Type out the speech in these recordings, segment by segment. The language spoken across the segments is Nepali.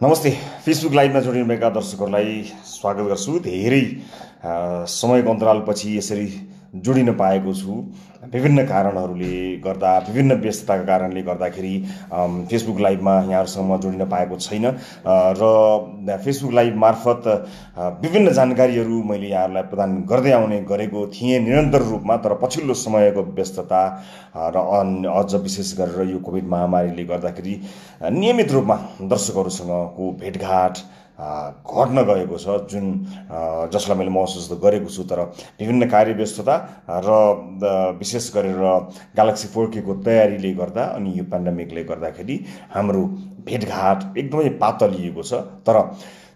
नमस्ते। फेसबुक लाइभमा जोडिनुभएका दर्शकहरूलाई स्वागत गर्छु। धेरै समयको अन्तरालपछि यसरी जोडिन पाएको छु। विभिन्न कारणहरूले गर्दा, विभिन्न व्यस्तताका कारणले गर्दाखेरि फेसबुक लाइभमा यहाँहरूसँग जोडिन पाएको छैन र फेसबुक लाइभ मार्फत विभिन्न जानकारीहरू मैले यहाँहरूलाई प्रदान गर्दै आउने गरेको थिएँ निरन्तर रूपमा। तर पछिल्लो समयको व्यस्तता र अझ विशेष गरेर यो कोभिड महामारीले गर्दाखेरि नियमित रूपमा दर्शकहरूसँगको भेटघाट घट्न गएको छ, जुन जसलाई मैले महसुस गरेको छु। तर विभिन्न कार्यव्यस्तता र विशेष गरेर ग्यालेक्सी 4K को तयारीले गर्दा अनि यो पेन्डेमिकले गर्दाखेरि हाम्रो भेटघाट एकदमै पातलिएको छ। तर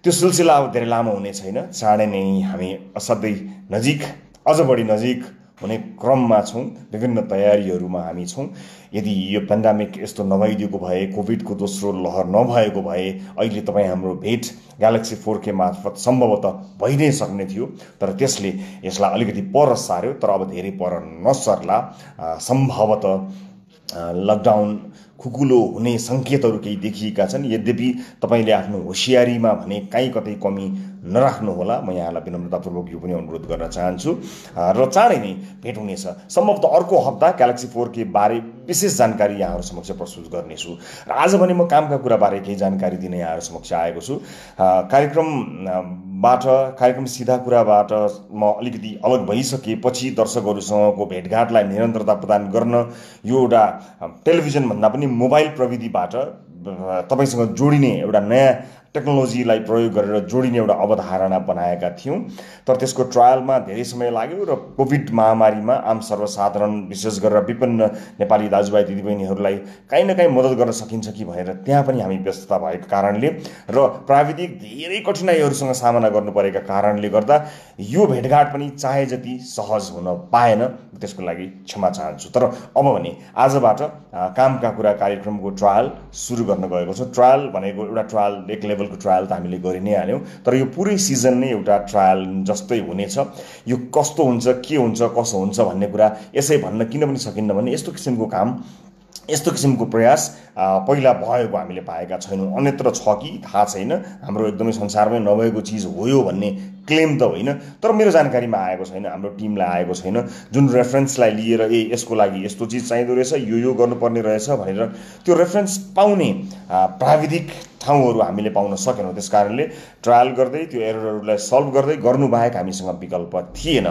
त्यो सिलसिला अब धेरै लामो हुने छैन। चाँडै नै हामी असाध्यै नजिक, अझ बढी नजिक हुने क्रममा छौँ। विभिन्न तयारीहरूमा हामी छौँ। यदि यो पेन्डेमिक यस्तो नभइदिएको भए, कोभिडको दोस्रो लहर नभएको भए, अहिले तपाईँ हाम्रो भेट ग्यालेक्सी 4K मार्फत सम्भवतः भइ नै सक्ने थियो। तर त्यसले यसलाई अलिकति पर सार्यो। तर अब धेरै पर नसर्ला। सम्भवतः लकडाउन खुकुलो हुने सङ्केतहरू केही देखिएका छन्। यद्यपि तपाईँले आफ्नो होसियारीमा भने काहीँ कतै कमी नराख्नुहोला। म यहाँलाई विनम्रतापूर्वक यो पनि अनुरोध गर्न चाहन्छु। र चाँडै नै भेट हुनेछ। सम्भवतः अर्को हप्ता ग्यालेक्सी 4K बारे विशेष जानकारी यहाँहरू समक्ष प्रस्तुत गर्नेछु। र आज भने म कामका कुराबारे केही जानकारी दिन यहाँहरू समक्ष आएको छु। कार्यक्रम सिधा कुराबाट म अलिकति अलग भइसकेपछि दर्शकहरूसँगको भेटघाटलाई निरन्तरता प्रदान गर्न यो एउटा टेलिभिजनभन्दा पनि मोबाइल प्रविधिबाट तपाईँसँग जोडिने एउटा नयाँ टेक्नोलोजीलाई प्रयोग गरेर जोडिने एउटा अवधारणा बनाएका थियौँ। तर त्यसको ट्रायलमा धेरै समय लाग्यो र कोभिड महामारीमा आम सर्वसाधारण विशेष गरेर विपन्न नेपाली दाजुभाइ दिदीबहिनीहरूलाई काहीँ न काहीँ मद्दत गर्न सकिन्छ कि भनेर त्यहाँ पनि हामी व्यस्तता भएको कारणले र प्राविधिक धेरै कठिनाइहरूसँग सामना गर्नु परेका कारणले गर्दा यो भेटघाट पनि चाहे जति सहज हुन पाएन। त्यसको लागि क्षमा चाहन्छु। तर अब भने आजबाट कामका कुरा कार्यक्रमको ट्रायल सुरु गर्न गएको छ। ट्रायल भनेको एउटा ट्रायल, एक लेभलको ट्रायल त हामीले गरि नै हाल्यौँ। तर यो पुरै सिजन नै एउटा ट्रायल जस्तै हुनेछ। यो कस्तो हुन्छ, के हुन्छ, कसो हुन्छ भन्ने कुरा यसै भन्न किन पनि सकिन्न भने यस्तो किसिमको काम, यस्तो किसिमको प्रयास पहिला भएको हामीले पाएका छैनौँ। अन्यत्र छ कि थाहा छैन। हाम्रो एकदमै संसारमै नभएको चिज हो यो भन्ने क्लेम त होइन, तर मेरो जानकारीमा आएको छैन, हाम्रो टिमलाई आएको छैन। जुन रेफरेन्सलाई लिएर यसको लागि यस्तो चिज चाहिँदो रहेछ, यो गर्नुपर्ने रहेछ भनेर त्यो रेफरेन्स पाउने प्राविधिक ठाउँहरू हामीले पाउन सकेनौँ। त्यस कारणले ट्रायल गर्दै त्यो एररहरूलाई सल्भ गर्दै गर्नुबाहेक हामीसँग विकल्प थिएन।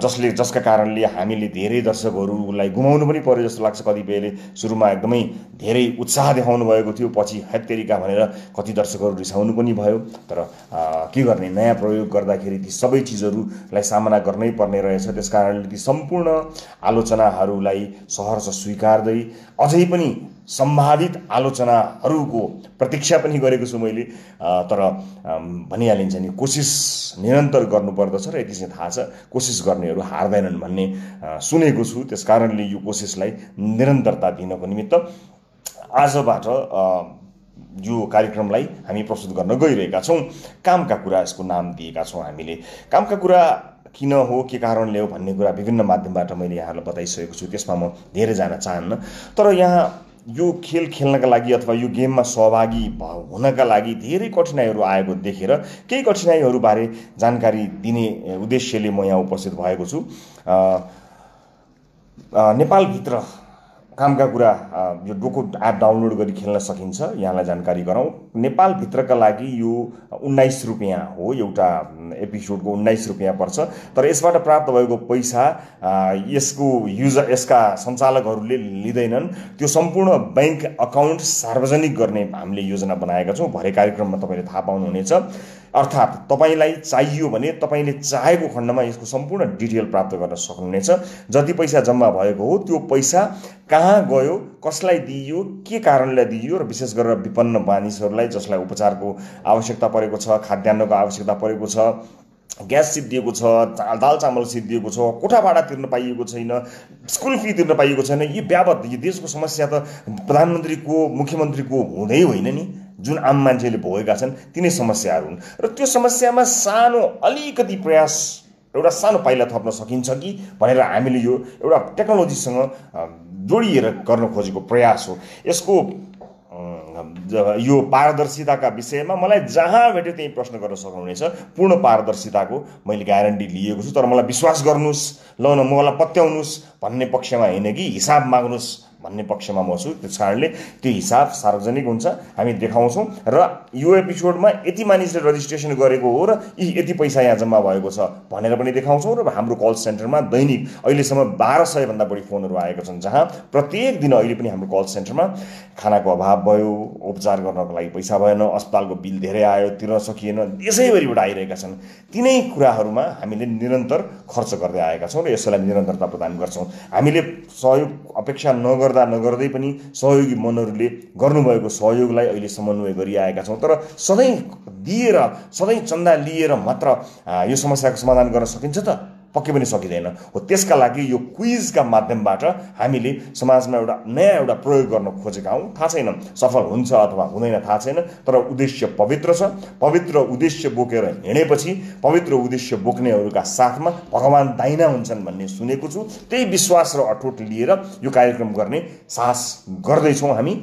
जसका कारणले हामीले धेरै दर्शकहरूलाई गुमाउनु पनि पर्यो जस्तो लाग्छ। कतिपयले सुरुमा एकदमै धेरै उत्साह देखाउनु भएको थियो, पछि हैत्तेरिका भनेर कति दर्शकहरू रिसाउनु पनि भयो। तर के गर्ने, नयाँ प्रयोग गर्दाखेरि ती सबै चिजहरूलाई सामना गर्नै पर्ने रहेछ। त्यस कारणले ती सम्पूर्ण आलोचनाहरूलाई सहर्ष स्वीकार्दै अझै पनि सम्भावित आलोचनाहरूको प्रतीक्षा पनि गरेको छु मैले। तर भनिहालिन्छ नि, कोसिस निरन्तर गर्नुपर्दछ र यति चाहिँ थाहा छ कोसिस गर्नेहरू हार्दैनन् भन्ने सुनेको छु। त्यस कारणले यो कोसिसलाई निरन्तरता दिनको निमित्त आजबाट यो कार्यक्रमलाई हामी प्रस्तुत गर्न गइरहेका छौँ। कामका कुरा यसको नाम दिएका छौँ हामीले। कामका कुरा किन हो, के कारणले हो भन्ने कुरा विभिन्न माध्यमबाट मैले यहाँलाई बताइसकेको छु। त्यसमा म धेरै जान चाहन्न। तर यहाँ यो खेल खेल्नका लागि अथवा यो गेममा सहभागी हुनका लागि धेरै कठिनाइहरू आएको देखेर केही कठिनाइहरूबारे जानकारी दिने उद्देश्यले म यहाँ उपस्थित भएको छु। नेपालभित्र कामका कुरा यो डोको एप डाउनलोड गरी खेल्न सकिन्छ। यहाँलाई जानकारी गराउँ, नेपालभित्रका लागि यो 19 रुपियाँ हो। एउटा एपिसोडको 19 रुपियाँ पर्छ। तर यसबाट प्राप्त भएको पैसा यसका सञ्चालकहरूले लिँदैनन्। त्यो सम्पूर्ण ब्याङ्क अकाउन्ट सार्वजनिक गर्ने हामीले योजना बनाएका छौँ। भरे कार्यक्रममा तपाईँले थाहा पाउनुहुनेछ। अर्थात् तपाईँलाई चाहियो भने तपाईँले चाहेको खण्डमा यसको सम्पूर्ण डिटेल प्राप्त गर्न सक्नुहुनेछ। जति पैसा जम्मा भएको हो त्यो पैसा कहाँ गयो, कसलाई दिइयो, के कारणले दिइयो, र विशेष गरेर विपन्न मानिसहरूलाई जसलाई उपचारको आवश्यकता परेको छ, खाद्यान्नको आवश्यकता परेको छ, ग्यास सिद्धिएको छ, दाल चामल सिद्धिएको छ, कोठा भाडा तिर्न पाइएको छैन, स्कुल फी तिर्न पाइएको छैन। यो बाबत यो देशको समस्या त प्रधानमन्त्रीको, मुख्यमन्त्रीको हुँदै होइन नि। जुन आम मान्छेले भोगेका छन् तिनै समस्याहरू हुन्। र त्यो समस्यामा सानो अलिकति प्रयास, एउटा सानो पाइला थप्न सकिन्छ कि भनेर हामीले यो एउटा टेक्नोलोजीसँग जोडिएर गर्न खोजेको प्रयास हो। यसको यो पारदर्शिताका विषयमा मलाई जहाँ भेट्यो त्यही प्रश्न गर्न सक्नुहुनेछ। पूर्ण पारदर्शिताको मैले ग्यारेन्टी लिएको छु। तर मलाई विश्वास गर्नुहोस्, ल न मलाई पत्याउनुहोस् भन्ने पक्षमा होइन कि हिसाब माग्नुहोस् भन्ने पक्षमा म छु। त्यस कारणले त्यो हिसाब सार्वजनिक हुन्छ, हामी देखाउँछौँ र यो एपिसोडमा यति मानिसले रजिस्ट्रेसन गरेको हो र यति पैसा यहाँ जम्मा भएको छ भनेर पनि देखाउँछौँ। र हाम्रो कल सेन्टरमा दैनिक अहिलेसम्म 1200 भन्दा बढी फोनहरू आएका छन्, जहाँ प्रत्येक दिन अहिले पनि हाम्रो कल सेन्टरमा खानाको अभाव भयो, उपचार गर्नको लागि पैसा भएन, अस्पतालको बिल धेरै आयो, तिर्न सकिएन, देशैभरिबाट आइरहेका छन्। तिनै कुराहरूमा हामीले निरन्तर खर्च गर्दै आएका छौँ र यसैलाई निरन्तरता प्रदान गर्छौँ। हामीले सहयोग अपेक्षा नगर्दै पनि सहयोगी मनहरूले गर्नुभएको सहयोगलाई अहिले समन्वय गरिआएका छौँ। तर सधैँ दिएर, सधैँ चन्दा लिएर मात्र यो समस्याको समाधान गर्न सकिन्छ त? पक्कै पनि सकिँदैन हो। त्यसका लागि यो क्विजका माध्यमबाट हामीले समाजमा एउटा प्रयोग गर्न खोजेका हौँ। थाहा छैन सफल हुन्छ अथवा हुँदैन, थाहा छैन, तर उद्देश्य पवित्र छ। पवित्र उद्देश्य बोकेर हिँडेपछि पवित्र उद्देश्य बोक्नेहरूका साथमा भगवान् दाहिना हुन्छन् भन्ने सुनेको छु। त्यही विश्वास र अठोट लिएर यो कार्यक्रम गर्ने साहस गर्दैछौँ हामी।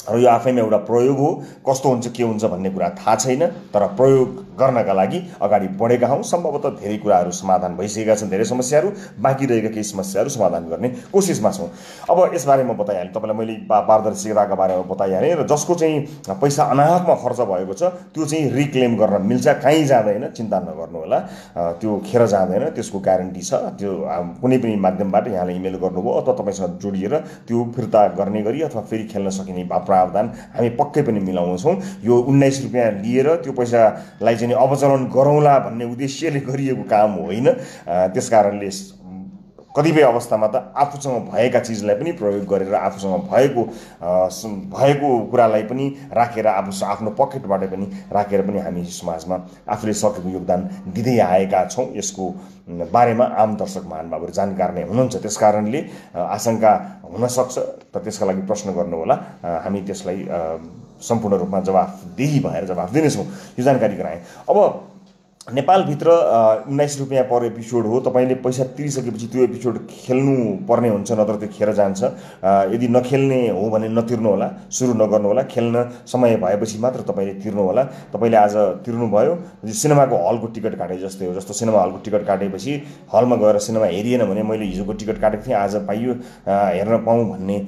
र यो आफैमा एउटा प्रयोग हो। कस्तो हुन्छ के हुन्छ भन्ने कुरा थाहा छैन, तर प्रयोग गर्नका लागि अगाडि बढेका हौँ। सम्भवतः धेरै कुराहरू समाधान भइसकेका छन्, धेरै समस्याहरू बाँकी रहेका केही समस्याहरू समाधान गर्ने कोसिसमा छौँ। अब यसबारे म बताइहालेँ, तपाईँलाई मैले पारदर्शिताका बारेमा बताइहालेँ। र जसको चाहिँ पैसा अनाहकमा खर्च भएको छ त्यो चाहिँ रिक्लेम गर्न मिल्छ, कहीँ जाँदैन, चिन्ता नगर्नु होला, त्यो खेर जाँदैन, त्यसको ग्यारेन्टी छ। त्यो कुनै पनि माध्यमबाट यहाँले इमेल गर्नुभयो अथवा तपाईँसँग जोडिएर त्यो फिर्ता गर्ने गरी अथवा फेरि खेल्न सकिने प्रावधान हामी पक्कै पनि मिलाउँछौँ। यो 19 रुपियाँ लिएर त्यो पैसालाई चाहिँ अवचलन गरौँला भन्ने उद्देश्यले गरिएको काम होइन। त्यस कारणले कतिपय अवस्थामा त आफूसँग भएका चिजलाई पनि प्रयोग गरेर आफूसँग भएको कुरालाई पनि राखेर आफ्नो पकेटबाट पनि राखेर पनि हामी समाजमा आफूले सकेको योगदान दिँदै आएका छौँ। यसको बारेमा आम दर्शक महानुभावहरू जानकार नै हुनुहुन्छ, त्यस कारणले आशंका हुनसक्छ, तर त्यसका लागि प्रश्न गर्नुहोला, हामी त्यसलाई सम्पूर्ण रूपमा जवाफदेही भएर जवाफ दिनेछौँ। यो जानकारी गराएँ। अब नेपालभित्र 19 रुपियाँ पर एपिसोड हो। तपाईँले पैसा तिरिसकेपछि त्यो एपिसोड खेल्नु पर्ने हुन्छ, नत्र त्यो खेर जान्छ। यदि नखेल्ने हो भने नतिर्नु होला, सुरु नगर्नु होला, खेल्न समय भएपछि मात्र तपाईँले तिर्नु होला। तपाईँले आज तिर्नुभयो, सिनेमाको हलको टिकट काटे जस्तै हो। जस्तो सिनेमा हलको टिकट काटेपछि हलमा गएर सिनेमा हेरिएन भने मैले हिजोको टिकट काटेको थिएँ आज पाइयो हेर्न पाऊँ भन्ने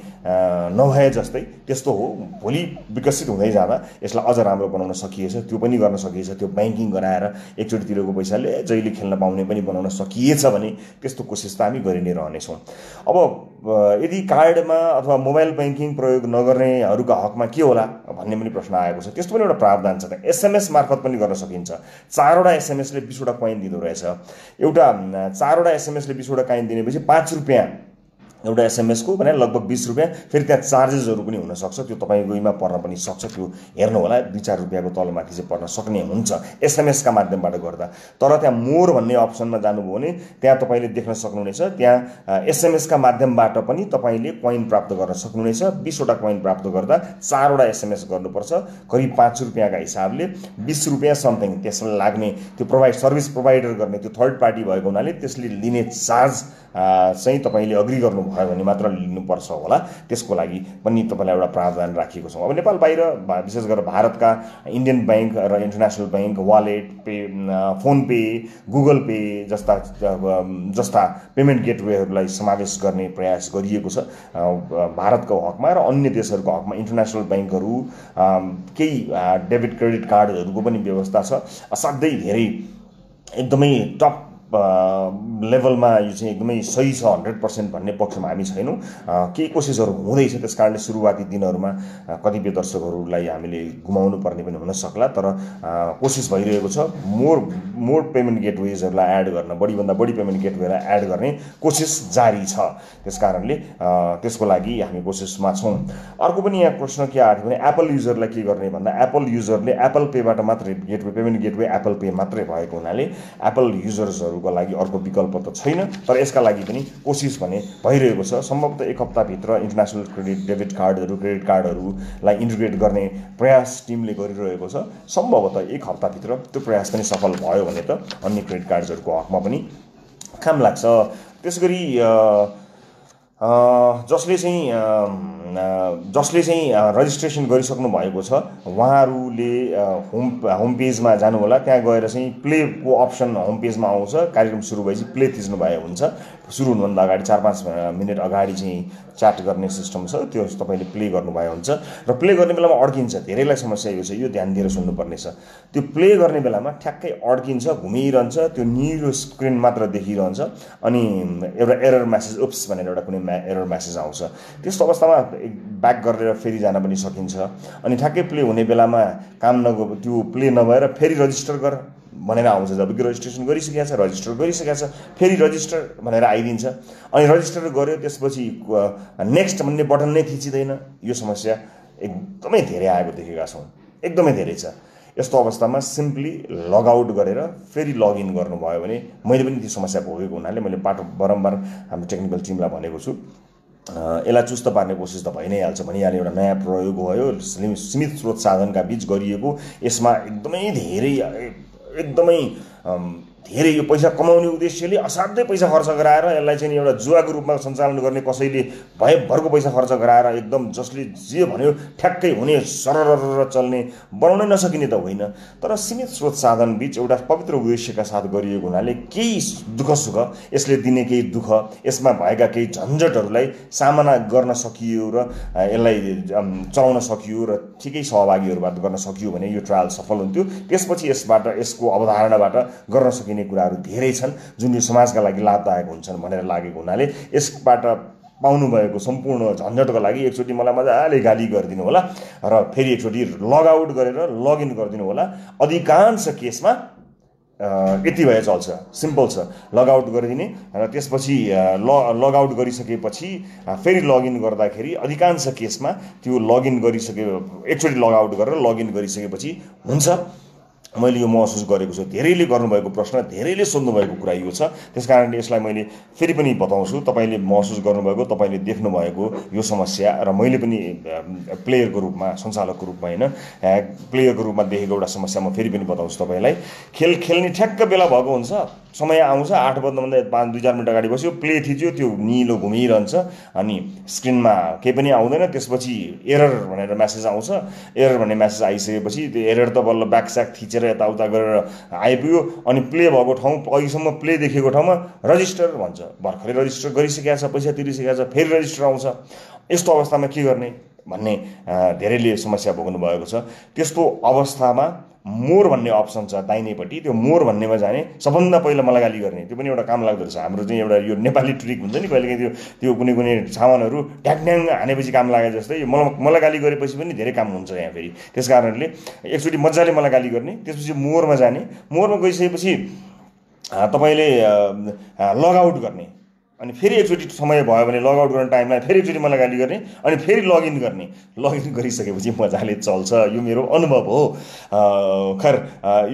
नभए जस्तै त्यस्तो हो। भोलि विकसित हुँदै जाँदा यसलाई अझ राम्रो बनाउन सकिएछ, त्यो पनि गर्न सकिएछ। त्यो ब्याङ्किङ गराएर एकचोटि तिरेको पैसाले जहिले खेल्न पाउने पनि बनाउन सकिएछ भने त्यस्तो कोसिस त हामी गरि नै रहनेछौँ। अब यदि कार्डमा अथवा मोबाइल ब्याङ्किङ प्रयोग नगर्नेहरूका हकमा के होला भन्ने पनि प्रश्न आएको छ। त्यस्तो पनि एउटा प्रावधान छ। एसएमएस मार्फत पनि गर्न सकिन्छ। 4वटा एसएमएसले 20वटा कोइन दिँदो रहेछ। एउटा 4वटा एसएमएसले 20वटा कोइन दिनेपछि 5 रुपियाँ एउटा एसएमएसको भने लगभग 20 रुपियाँ। फेरि त्यहाँ चार्जेसहरू पनि हुनसक्छ, त्यो तपाईँकोमा पर्न पनि सक्छ। त्यो हेर्नु होला, 2-4 रुपियाँको तलमाथि चाहिँ पर्न सक्ने हुन्छ एसएमएसका माध्यमबाट गर्दा। तर त्यहाँ मोर भन्ने अप्सनमा जानुभयो भने त्यहाँ तपाईँले देख्न सक्नुहुनेछ, त्यहाँ एसएमएसका माध्यमबाट पनि तपाईँले कोइन प्राप्त गर्न सक्नुहुनेछ। 20वटा कोइन प्राप्त गर्दा 4वटा एसएमएस गर्नुपर्छ। करिब 5 रुपियाँका हिसाबले 20 रुपियाँ समथिङ त्यसमा लाग्ने, त्यो सर्भिस प्रोभाइडर गर्ने त्यो थर्ड पार्टी भएको हुनाले त्यसले लिने चार्ज चाहिँ तपाईँले अग्री गर्नुभयो भने मात्र लिनुपर्छ होला। त्यसको लागि पनि तपाईँलाई एउटा प्रावधान राखिएको छ। अब नेपाल बाहिर विशेष गरेर भारतका इन्डियन ब्याङ्क र international bank, wallet pay, phone pay, Google pay जस्ता पेमेन्ट गेटवेहरूलाई समावेश गर्ने प्रयास गरिएको छ भारतको हकमा र अन्य देशहरूको हकमा। इन्टरनेसनल ब्याङ्कहरू केही डेबिट क्रेडिट कार्डहरूको पनि व्यवस्था छ। असाध्यै धेरै एकदमै टप लेभलमा यो चाहिँ एकदमै सही छ 100% भन्ने पक्षमा हामी छैनौँ। केही कोसिसहरू हुँदैछ, त्यस कारणले सुरुवाती दिनहरूमा कतिपय दर्शकहरूलाई हामीले गुमाउनु पर्ने पनि हुनसक्ला, तर कोसिस भइरहेको छ। मोर पेमेन्ट गेटवेजहरूलाई एड गर्न, बढीभन्दा बढी पेमेन्ट गेटवेलाई एड गर्ने कोसिस जारी छ। त्यस कारणले त्यसको लागि हामी कोसिसमा छौँ। अर्को पनि यहाँ प्रश्न के आएको थियो भने एप्पल युजरलाई के गर्ने भन्दा, एप्पल युजरले एप्पल पेबाट मात्रै पेमेन्ट गेटवे एप्पल पे मात्रै भएको हुनाले एप्पल युजर्सहरू को लागि अर्को विकल्प त छैन। तर यसका लागि पनि कोसिस भने भइरहेको छ। सम्भवतः 1 हप्ताभित्र इन्टरनेसनल क्रेडिट कार्डहरूलाई इन्टिग्रेट गर्ने प्रयास टिमले गरिरहेको छ। सम्भवतः 1 हप्ताभित्र त्यो प्रयास पनि सफल भयो भने त अन्य क्रेडिट कार्डहरूको हकमा पनि काम लाग्छ। त्यसगरी जसले चाहिँ जसले चाहिँ रजिस्ट्रेसन गरिसक्नु भएको छ उहाँहरूले होम पेजमा जानु होला। त्यहाँ गएर चाहिँ प्लेको अप्सन होम पेजमा आउँछ। कार्यक्रम सुरु भएपछि प्ले थिच्नु भए हुन्छ। सुरु हुनुभन्दा अगाडि 4-5 मिनट अगाडि चाहिँ च्याट गर्ने सिस्टम छ, त्यो तपाईँले प्ले गर्नुभए हुन्छ। र प्ले गर्ने बेलामा अड्किन्छ। धेरैलाई समस्या यो छ, यो ध्यान दिएर सुन्नुपर्ने छ। त्यो प्ले गर्ने बेलामा ठ्याक्कै अड्किन्छ, घुमिरहन्छ, त्यो निलो स्क्रिन मात्र देखिरहन्छ अनि एउटा एरर म्यासेज उप्स भनेर एउटा कुनै एरर म्यासेज आउँछ। त्यस्तो अवस्थामा ब्याक गरेर फेरि जान पनि सकिन्छ। अनि ठ्याक्कै प्ले हुने बेलामा काम त्यो प्ले नभएर फेरि रजिस्टर गर भनेर आउँछ। जबकि रजिस्ट्रेसन गरिसकेको छ, रजिस्टर गरिसकेको छ, फेरि रजिस्टर भनेर आइदिन्छ। अनि रजिस्टर गर्यो, त्यसपछि नेक्स्ट भन्ने बटन नै थिचिँदैन। यो समस्या एकदमै धेरै आएको देखेका छौँ, एकदमै धेरै छ। यस्तो अवस्थामा सिम्पली लगआउट गरेर फेरि लगइन गर्नुभयो भने, मैले पनि त्यो समस्या भोगेको हुनाले मैले बारम्बार हाम्रो टेक्निकल टिमलाई भनेको छु, यसलाई चुस्त पार्ने कोसिस त भइ नै हाल्छ। भनिहाले एउटा नयाँ प्रयोग भयो, सीमित स्रोत साधनका बीच गरिएको। यसमा एकदमै धेरै यो पैसा कमाउने उद्देश्यले असाध्यै पैसा खर्च गराएर यसलाई चाहिँ एउटा जुवाको रूपमा सञ्चालन गर्ने, कसैले भरको पैसा खर्च गराएर एकदम जसले जे भन्यो ठ्याक्कै हुने सरर चल्ने बनाउनै नसकिने त होइन। तर सीमित स्रोत साधन बीच एउटा पवित्र उद्देश्यका साथ गरिएको हुनाले केही दुःख सुख, यसले दिने केही दुःख, यसमा भएका केही झन्झटहरूलाई सामना गर्न सकियो र यसलाई चलाउन सकियो र ठिकै सहभागीहरूबाट गर्न सकियो भने यो ट्रायल सफल हुन्थ्यो। त्यसपछि यसको अवधारणाबाट गर्न सकिने कुराहरू धेरै छन् जुन यो समाजका लागि लाभदायक हुन्छन् भनेर लागेको हुनाले यसबाट पाउनुभएको सम्पूर्ण झन्झटको लागि एकचोटि मलाई मजाले गाली गरिदिनु होला र फेरि एकचोटि लगआउट गरेर लगइन गरिदिनु होला। अधिकांश केसमा यति भए चल्छ, सिम्पल छ। लगआउट गरिदिने र त्यसपछि लगआउट गरिसकेपछि फेरि लगइन गर्दाखेरि अधिकांश केसमा त्यो लगइन एकचोटि लगआउट गरेर लगइन गरिसकेपछि हुन्छ। मैले यो महसुस गरेको छु। धेरैले गर्नुभएको प्रश्न, धेरैले सोध्नुभएको कुरा यो छ। त्यसकारणले यसलाई मैले फेरि पनि बताउँछु। तपाईँले महसुस गर्नुभएको, तपाईँले देख्नुभएको यो समस्या र मैले पनि प्लेयरको रूपमा, सञ्चालकको रूपमा होइन, प्लेयरको रूपमा देखेको एउटा समस्या म फेरि पनि बताउँछु तपाईँलाई। खेल्ने ठ्याक्क बेला भएको हुन्छ, समय आउँछ, 8 बज्नुभन्दा 2-4 मिनट अगाडि बस्यो, प्ले थिच्यो, त्यो निलो घुमिरहन्छ अनि स्क्रिनमा केही पनि आउँदैन। त्यसपछि एरर भनेर म्यासेज आउँछ। एरर भन्ने म्यासेज आइसकेपछि त्यो एरर त बल्ल ब्याकस्याक थिचेर यताउता गरेर आइपुग्यो अनि प्ले भएको ठाउँ, अहिलेसम्म प्ले देखेको ठाउँमा रजिस्टर भन्छ। भर्खरै रजिस्टर गरिसकेको छ, पैसा तिरिसकेको छ, फेरि रजिस्टर आउँछ। यस्तो अवस्थामा के गर्ने भन्ने धेरैले समस्या भोग्नु भएको छ। त्यस्तो अवस्थामा मोर भन्ने अप्सन छ दाहिनेपट्टि, त्यो मोर भन्नेमा जाने। सबभन्दा पहिला मलाई गाली गर्ने, त्यो पनि एउटा काम लाग्दो रहेछ। हाम्रो चाहिँ एउटा यो नेपाली ट्रिक हुन्छ नि, कहिलेकाहीँ त्यो कुनै सामानहरू ढ्याङ हानेपछि काम लागे जस्तै मलाई गाली गरेपछि पनि धेरै काम हुन्छ यहाँ फेरि। त्यस कारणले एकचोटि मजाले मलाई गाली गर्ने, त्यसपछि मोरमा जाने। मोरमा गइसकेपछि तपाईँले लगआउट गर्ने अनि फेरि एकचोटि समय भयो भने लगआउट गर्ने टाइमलाई फेरि एकचोटि मलाई गाली गर्ने अनि फेरि लगइन गर्ने। लगइन गरिसकेपछि मजाले चल्छ। यो मेरो अनुभव हो। खैर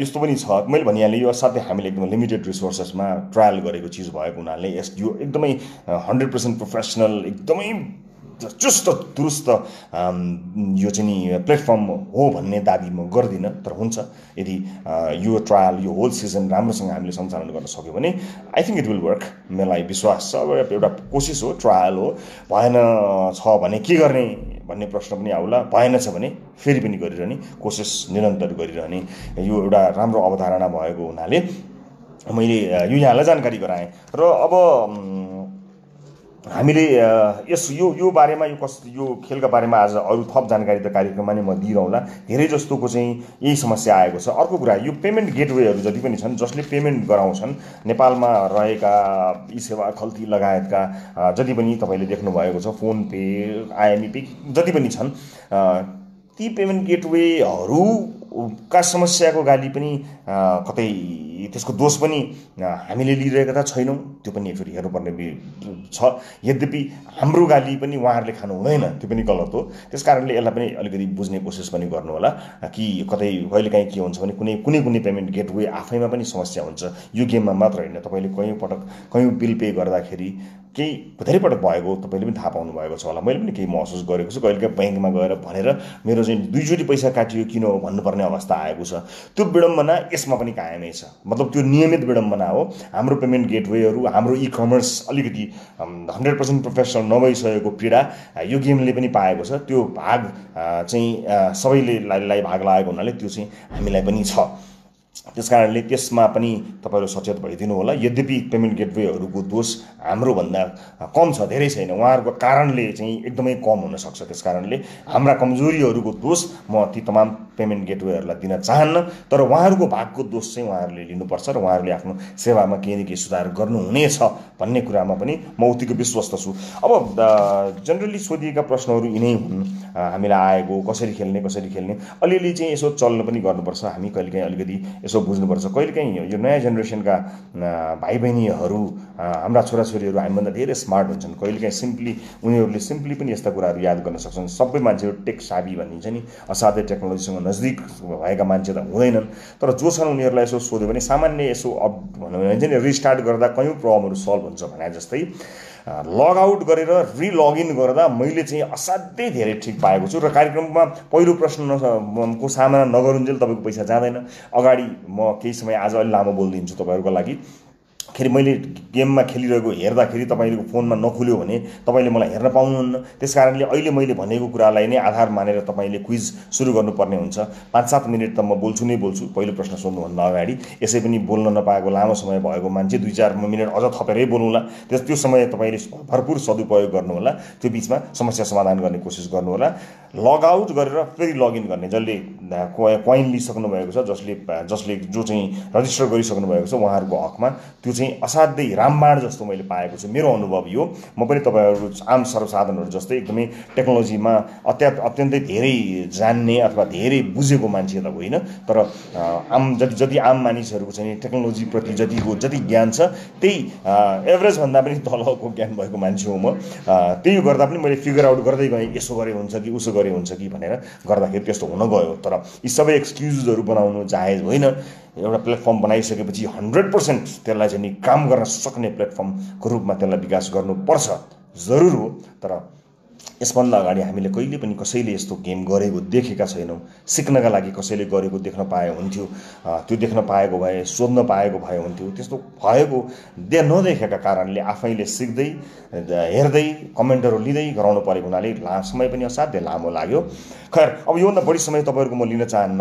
यस्तो पनि छ, मैले भनिहालेँ यो असाध्यै हामीले एकदम लिमिटेड रिसोर्सेसमा ट्रायल गरेको चिज भएको हुनाले यो एकदमै 100% प्रोफेसनल, एकदमै चुस्त दुरुस्त यो चाहिँ नि प्लेटफर्म हो भन्ने दाबी म गर्दिनँ। तर हुन्छ, यदि यो ट्रायल, यो होल सिजन राम्रोसँग हामीले सञ्चालन गर्न सक्यो भने I think it will work. मलाई विश्वास छ। एउटा कोसिस हो, ट्रायल हो। भएन छ भने के गर्ने भन्ने प्रश्न पनि आउला। भएन छ भने फेरि पनि गरिरहने, कोसिस निरन्तर गरिरहने। यो एउटा राम्रो अवधारणा भएको हुनाले मैले यो यहाँलाई जानकारी गराएँ। र अब हामीले यो बारेमा, यो खेलका बारेमा आज अरू थप जानकारी त कार्यक्रममा नै म दिइरहँला। धेरै जस्तोको चाहिँ यही समस्या आएको छ। अर्को कुरा, यो पेमेन्ट गेटवेहरू जति पनि छन्, जसले पेमेन्ट गराउँछन्, नेपालमा रहेका ई सेवा खल्ती लगायतका जति पनि तपाईँले देख्नुभएको छ, फोन पे, आइएमई पे जति पनि छन्, ती पेमेन्ट गेटवेहरूका समस्याको गाली पनि कतै त्यसको दोष पनि हामीले लिइरहेका त छैनौँ। त्यो पनि एकचोटि हेर्नुपर्ने छ। यद्यपि हाम्रो गाली पनि उहाँहरूले खानु हुँदैन, त्यो पनि गलत हो। त्यस कारणले यसलाई पनि अलिकति बुझ्ने कोसिस पनि गर्नु होला कि कतै कहिलेकाहीँ के हुन्छ भने कुनै पेमेन्ट गेटवे आफैमा पनि समस्या हुन्छ। यो गेममा मात्र होइन, तपाईँले कयौँ बिल पे गर्दाखेरि केही धेरैपटक भएको तपाईँले पनि थाहा पाउनु भएको छ होला, मैले पनि केही महसुस गरेको छु। कहिलेकाहीँ ब्याङ्कमा गएर भनेर मेरो चाहिँ 2 चोटि पैसा काटियो किन हो भन्नुपर्ने अवस्था आएको छ। त्यो विडम्बना यसमा पनि कायमै छ, मतलब त्यो नियमित विडम्बना हो। हाम्रो पेमेन्ट गेटवेहरू, हाम्रो कमर्स अलिकति 100% प्रोफेसनल नभइसकेको पीडा यो गेमले पनि पाएको छ। त्यो भाग चाहिँ सबैले भाग लागेको हुनाले त्यो चाहिँ हामीलाई पनि छ। त्यसकारणले त्यसमा पनि तपाईँहरू सचेत भइदिनु होला। यद्यपि पेमेन्ट गेटवेहरूको दोष हाम्रोभन्दा कम छ, धेरै छैन, उहाँहरूको कारणले चाहिँ एकदमै कम हुनसक्छ। त्यसकारणले हाम्रा कमजोरीहरूको दोष म ती तमाम पेमेन्ट गेटवेहरूलाई दिन चाहन्न, तर उहाँहरूको भागको दोष चाहिँ उहाँहरूले लिनुपर्छ र उहाँहरूले आफ्नो सेवामा केही न केही सुधार गर्नुहुनेछ भन्ने कुरामा पनि म उत्तिकै विश्वस्त छु। अब जेनरली सोधिएका प्रश्नहरू यिनै हुन् हामीलाई आएको, कसरी खेल्ने अलिअलि चाहिँ यसो चल्न पनि गर्नुपर्छ। हामी कहिलेकाहीँ अलिकति यसो बुझ्नुपर्छ। कहिलेकाहीँ यो नयाँ जेनेरेसनका भाइ बहिनीहरू, हाम्रा छोराछोरीहरू हामीभन्दा धेरै स्मार्ट हुन्छन्। कहिलेकाहीँ उनीहरूले सिम्पली पनि यस्ता कुराहरू याद गर्न सक्छन्। सबै मान्छेहरू टेक साबी भनिन्छ नि, असाध्यै टेक्नोलोजीसँग नजिक भएका मान्छे त हुँदैनन्, तर जो छन् उनीहरूलाई यसो सोध्यो भने सामान्य यसो भनौँ भने चाहिँ रिस्टार्ट गर्दा कयौँ प्रब्लमहरू सल्भ हुन्छ भने जस्तै लगआउट गरेर रिलगिन गर्दा मैले चाहिँ असाध्यै धेरै ठिक पाएको छु। र कार्यक्रममा पहिलो प्रश्नको सामना नगरुन्जेल तपाईँको पैसा जाँदैन। अगाडि म केही समय आज अलि लामो बोलिदिन्छु तपाईँहरूको लागि। मैले गेममा खेलिरहेको हेर्दाखेरि तपाईँको फोनमा नखुल्यो भने तपाईँले मलाई हेर्न पाउनुहुन्न। त्यसकारणले अहिले मैले भनेको कुरालाई नै आधार मानेर तपाईँले क्विज सुरु गर्नुपर्ने हुन्छ। 5-7 मिनट त म बोल्छु नै बोल्छु पहिलो प्रश्न सोध्नुभन्दा अगाडि। यसै पनि बोल्न नपाएको लामो समय भएको मान्छे 2-4 मिनट अझ थपेरै बोल्नुहोला। त्यो समय तपाईँले भरपुर सदुपयोग गर्नुहोला। त्यो बिचमा समस्या समाधान गर्ने कोसिस गर्नुहोला। लगआउट गरेर फेरि लगइन गर्ने, जसले कोइन लिइसक्नु भएको छ, जो चाहिँ रजिस्टर गरिसक्नु भएको छ उहाँहरूको हकमा त्यो चाहिँ असाध्यै रामबाण जस्तो मैले पाएको छु। मेरो अनुभव यो, म पनि तपाईँहरू आम सर्वसाधारणहरू जस्तै एकदमै टेक्नोलोजीमा अत्यन्तै धेरै जान्ने अथवा धेरै बुझेको मान्छे त होइन, तर जति आम मानिसहरूको चाहिँ टेक्नोलोजीप्रति जति ज्ञान छ त्यही एभरेजभन्दा पनि तलको ज्ञान भएको मान्छे हो म। त्यही गर्दा पनि मैले फिगर आउट गर्दै गएँ, यसो गरे हुन्छ कि उसो गरे हुन्छ कि भनेर गर्दाखेरि त्यस्तो हुन गयो। तर यी सबै एक्सक्युजहरू बनाउनु जायज होइन। एउटा प्लेटफर्म बनाइसकेपछि 100% त्यसलाई चाहिँ काम गर्न सक्ने प्लेटफर्मको रूपमा त्यसलाई विकास गर्नुपर्छ, जरुर हो। तर यसभन्दा अगाडि हामीले कहिले पनि कसैले यस्तो गेम गरेको देखेका छैनौँ। सिक्नका लागि कसैले गरेको देख्न पाए हुन्थ्यो, त्यो देख्न पाएको भए, सोध्न पाएको भए हुन्थ्यो। त्यस्तो भएको नदेखेका कारणले आफैले सिक्दै हेर्दै कमेन्टहरू लिँदै गराउनु परेको हुनाले समय पनि असाध्यै लामो लाग्यो। खैर, अब योभन्दा बढी समय तपाईँहरूको म लिन चाहन्न,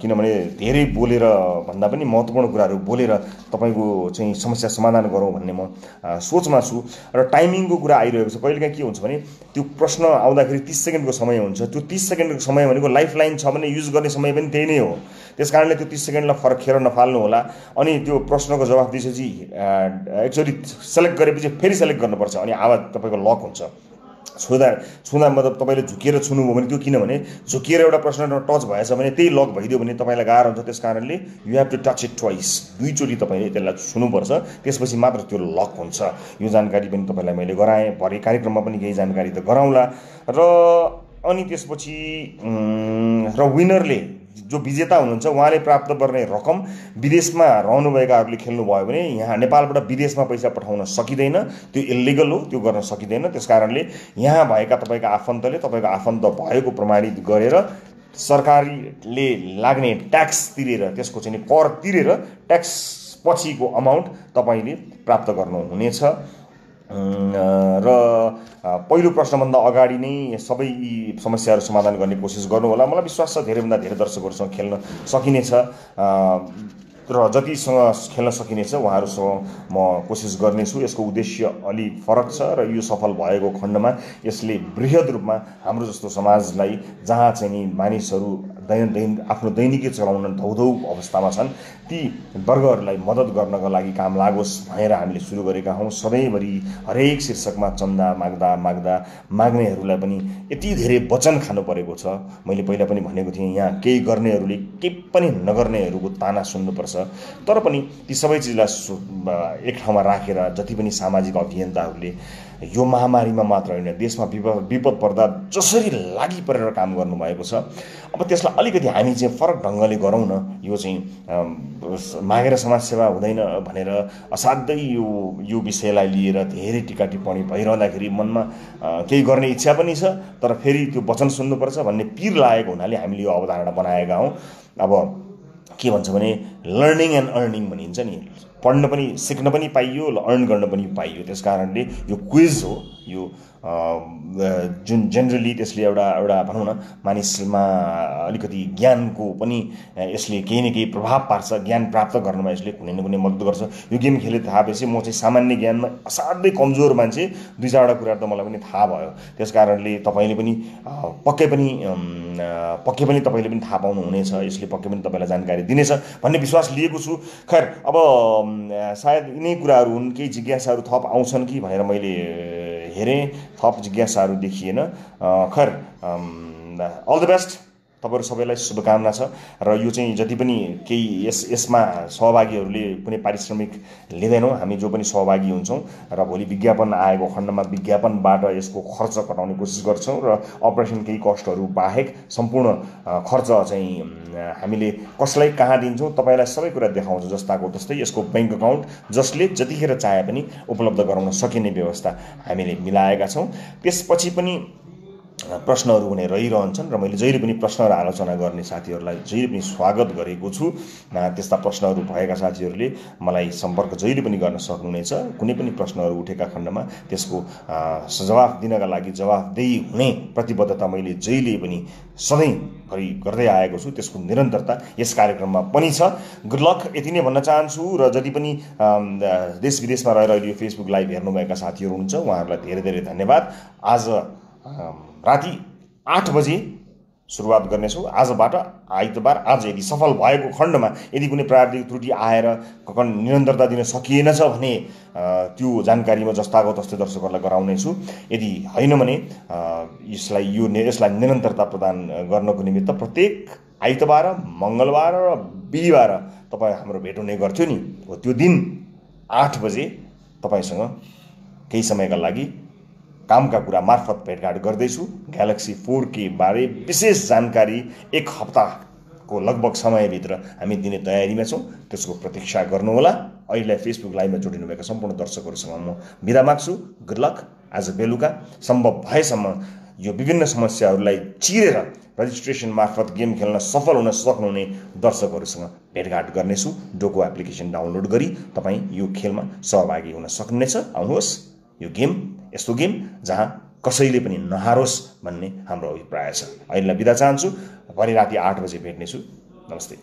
किनभने धेरै बोलेर भन्दा पनि महत्त्वपूर्ण कुराहरू बोलेर तपाईँको चाहिँ समस्या समाधान गरौँ भन्ने म सोचमा छु। र टाइमिङको कुरा आइरहेको छ। कहिलेकाहीँ के हुन्छ भने त्यो प्रश्न आउँदाखेरि 30 सेकेन्डको समय हुन्छ। त्यो 30 सेकेन्डको समय भनेको लाइफ लाइन छ भने युज गर्ने समय पनि त्यही नै हो। त्यसकारणले त्यो 30 सेकेन्डलाई फरक खेर नफाल्नु होला। अनि त्यो प्रश्नको जवाफ दिएपछि एक्चुअली सेलेक्ट गरेपछि फेरि सेलेक्ट गर्नुपर्छ, अनि आवाज तपाईँको लक हुन्छ। छुँदा मतलब तपाईँले झुकेर छुनुभयो भने त्यो, किनभने झुकिएर एउटा प्रश्नमा टच भएछ भने त्यही लक भइदियो भने तपाईँलाई गाह्रो हुन्छ। त्यस कारणले you have to touch it twice, 2 चोटि तपाईँले त्यसलाई छुनुपर्छ, त्यसपछि मात्र त्यो लक हुन्छ। यो जानकारी पनि तपाईँलाई मैले गराएँ, भरे कार्यक्रममा पनि केही जानकारी त गराउँला। र अनि त्यसपछि विनरले जो विजेता हुनुहुन्छ उहाँले प्राप्त गर्ने रकम विदेशमा रहनुभएकाहरूले खेल्नुभयो भने यहाँ नेपालबाट विदेशमा पैसा पठाउन सकिँदैन, त्यो इल्लिगल हो, त्यो गर्न सकिँदैन। त्यसकारणले यहाँ भएका तपाईँका आफन्तले तपाईँको आफन्त भएको प्रमाणित गरेर सरकारले लाग्ने ट्याक्स तिरेर, त्यसको चाहिँ कर तिरेर ट्याक्स पछिको अमाउन्ट तपाईँले प्राप्त गर्नुहुनेछ। र पहिलो प्रश्नभन्दा अगाडि नै सबै यी समस्याहरू समाधान गर्ने कोसिस गर्नु होला। मलाई विश्वास छ धेरैभन्दा धेरै दर्शकहरूसँग खेल्न सकिनेछ, र जतिसँग खेल्न सकिनेछ उहाँहरूसँग म कोसिस गर्नेछु। यसको उद्देश्य अलि फरक छ र यो सफल भएको खण्डमा यसले बृहत रूपमा हाम्रो जस्तो समाजलाई, जहाँ चाहिँ नि मानिसहरू आफ्नो दैनिकी चलाउन धौधौ अवस्थामा छन्, ती वर्गहरूलाई मद्दत गर्नका लागि काम लागोस् भनेर हामीले सुरु गरेका हौँ। सधैँभरि हरेक शीर्षकमा चन्दा माग्नेहरूलाई पनि यति धेरै वचन खानु परेको छ। मैले पहिला पनि भनेको थिएँ, यहाँ केही गर्नेहरूले केही पनि नगर्नेहरूको ताना सुन्नुपर्छ। तर पनि ती सबै चिजलाई एक ठाउँमा राखेर जति पनि सामाजिक अभियन्ताहरूले यो महामारीमा मात्र होइन, देशमा विपद पर्दा जसरी लागि परेर काम गर्नुभएको छ। अब त्यसलाई अलिकति हामी चाहिँ फरक ढङ्गले गरौँ न। यो चाहिँ मागेर समाजसेवा हुँदैन भनेर असाध्यै यो विषयलाई लिएर धेरै टिका टिप्पणी भइरहँदाखेरि मनमा केही गर्ने इच्छा पनि छ, तर फेरि त्यो वचन सुन्नुपर्छ भन्ने पिर लागेको हुनाले हामीले यो अवधारणा बनाएका हौँ। अब के भन्छ भने लर्निङ एन्ड अर्निङ भनिन्छ नि, पढ्न पनि सिक्न पनि पाइयो, अर्न गर्न पनि पाइयो। त्यस कारणले यो क्विज हो, यो जुन जेनरली त्यसले एउटा भनौँ न मानिसमा अलिकति ज्ञानको पनि यसले केही न केही प्रभाव पार्छ, ज्ञान प्राप्त गर्नमा यसले कुनै न कुनै मद्दत गर्छ। यो गेम खेले थाहा भएपछि म चाहिँ सामान्य ज्ञानमा असाध्यै कमजोर मान्छे, 2-4वटा कुराहरू त मलाई पनि थाहा भयो। त्यस कारणले तपाईँले पनि पक्कै पनि तपाईँले पनि थाहा पाउनुहुनेछ, यसले पक्कै पनि तपाईँलाई जानकारी दिनेछ भन्ने विश्वास लिएको छु। खैर, अब सायद यिनै कुराहरू हुन्, केही जिज्ञासाहरू थप आउँछन् कि भनेर मैले हेरेँ, थप जिज्ञासाहरू देखिएन। खैर, अल द बेस्ट, तपाईँहरू सबैलाई शुभकामना छ। र यो चाहिँ जति पनि केही यसमा सहभागीहरूले कुनै पारिश्रमिक लिँदैनौँ, हामी जो पनि सहभागी हुन्छौँ र भोलि विज्ञापन आएको खण्डमा विज्ञापनबाट यसको खर्च कटाउने कोसिस गर्छौँ र अपरेसन केही कस्टहरू बाहेक सम्पूर्ण खर्च चाहिँ हामीले कसलाई कहाँ दिन्छौँ तपाईँलाई सबै कुरा देखाउँछ। जस्ताको तस्तै यसको ब्याङ्क अकाउन्ट जसले जतिखेर चाहे पनि उपलब्ध गराउन सकिने व्यवस्था हामीले मिलाएका छौँ। त्यसपछि पनि प्रश्नहरू हुने रहिरहन्छन् र मैले जहिले पनि प्रश्न र आलोचना गर्ने साथीहरूलाई जहिले पनि स्वागत गरेको छु। त्यस्ता प्रश्नहरू भएका साथीहरूले मलाई सम्पर्क जहिले पनि गर्न सक्नुहुनेछ। कुनै पनि प्रश्नहरू उठेका खण्डमा त्यसको जवाफ दिनका लागि जवाफदेही हुने प्रतिबद्धता मैले जहिले पनि सधैँभरि गर्दै आएको छु। त्यसको निरन्तरता यस कार्यक्रममा पनि छ। गुड लक, यति नै भन्न चाहन्छु। र जति पनि देश विदेशमा रहेर अहिले यो फेसबुक लाइभ हेर्नुभएका साथीहरू हुनुहुन्छ उहाँहरूलाई धेरै धेरै धन्यवाद। आज राति 8 बजे सुरुवात गर्नेछौँ आजबाट, आइतबार। आज यदि सफल भएको खण्डमा यदि कुनै प्राविधिक त्रुटि आएर निरन्तरता दिन सकिएनछ भने त्यो जानकारीमा जस्ताको तस्तै दर्शकहरूलाई गराउनेछु। यदि होइन भने यसलाई निरन्तरता प्रदान गर्नको निमित्त प्रत्येक आइतबार, मङ्गलबार र बिहिबार तपाईँ हाम्रो भेट हुने गर्थ्यो नि, हो त्यो दिन 8 बजे तपाईँसँग केही समयका लागि कामका कुरा मार्फत भेटघाट गर्दैछु। ग्यालेक्सी 4K बारे विशेष जानकारी 1 हप्ताको लगभग समयभित्र हामी दिने तयारीमा छौँ। त्यसको प्रतीक्षा गर्नुहोला। अहिले फेसबुक लाइभमा जोडिनुभएका सम्पूर्ण दर्शकहरूसँग म बिदा माग्छु। Good lock. आज बेलुका सम्भव भएसम्म यो विभिन्न समस्याहरूलाई चिरेर रजिस्ट्रेसन मार्फत गेम खेल्न सफल हुन सक्नुहुने दर्शकहरूसँग भेटघाट गर्नेछु। डोको एप्लिकेसन डाउनलोड गरी तपाईँ यो खेलमा सहभागी हुन सक्नुहुनेछ। आउनुहोस्, यो गेम यस्तो गेम जहाँ कसैले पनि नहारोस् भन्ने हाम्रो अभिप्राय छ। अहिले बिदा चाहन्छु। भरे राति 8 बजे भेट्नेछु। नमस्ते।